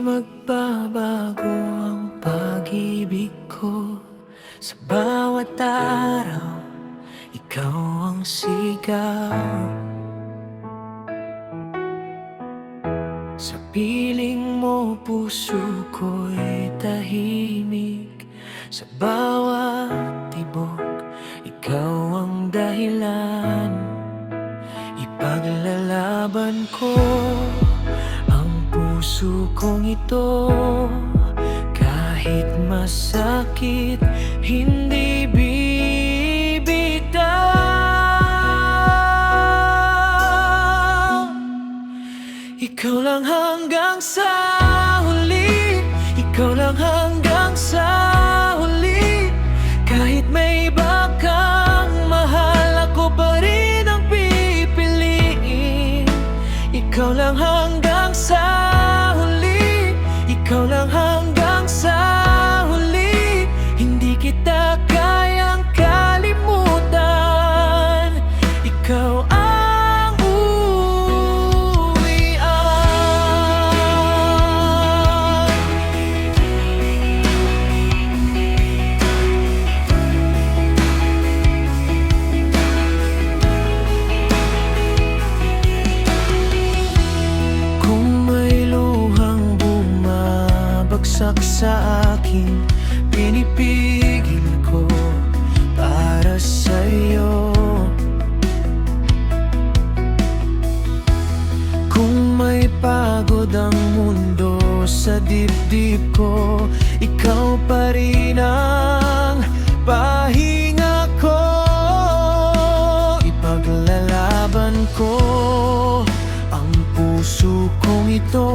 magbabago ang pag-ibig ko. Sa bawat araw, ikaw ang sigaw. Sa piling mo puso ko'y tahimik. Sa bawat tibok, ikaw ang dahilan. Ipaglalaban ko ang puso kong ito. Kahit masakit, hindi bibitaw. Ikaw lang hanggang sa huli, ikaw lang hanggang sa huli. Kahit may iba kang mahal, ako pa rin ang pipiliin. Ikaw lang hanggang sa huli, ikaw lang hanggang sa huli. Hindi kita kayang kalimutan. Ikaw ang uwian. Kung may luhang bumabagsak sa akin, pinipigil ko para sa'yo. Kung may pagod ang mundo sa dibdib ko, ikaw pa rin ang pahinga ko. Ipaglalaban ko ang puso kong ito.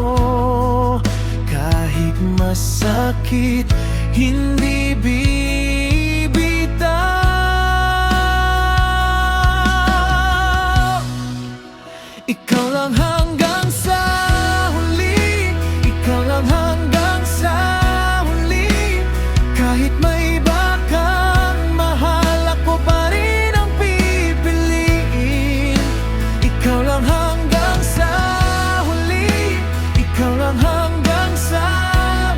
Kahit masakit, hindi bibitaw. Ikaw lang hanggang sa huli, ikaw lang hanggang sa huli. Kahit may iba kang mahal, ako pa rin ang pipiliin. Ikaw lang hanggang sa huli, ikaw lang hanggang sa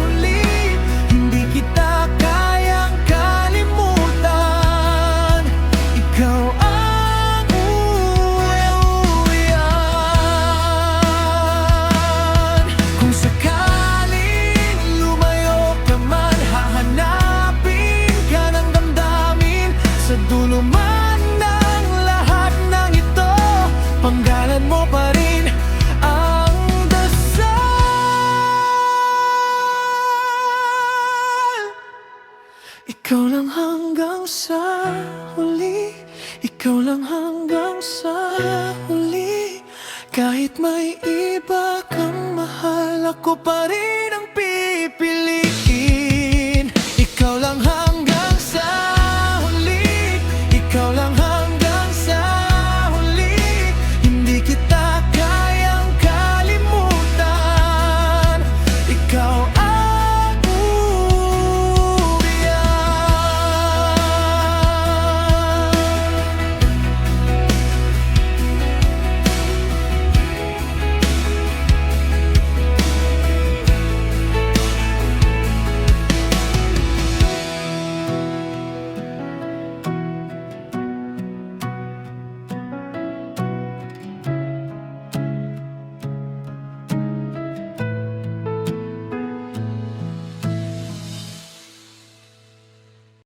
huli. Hindi kita kayang kalimutan. Ikaw ang uwian. Kung sakaling lumayo ka man, hahanapin ka ng damdamin. Sa dulo man ng lahat ng ito, panggalan mo pa rin ang dasal. Ikaw lang hanggang sa huli, ikaw lang hanggang sa huli. Kahit may iba kang mahal, ako pa rin ang pipili.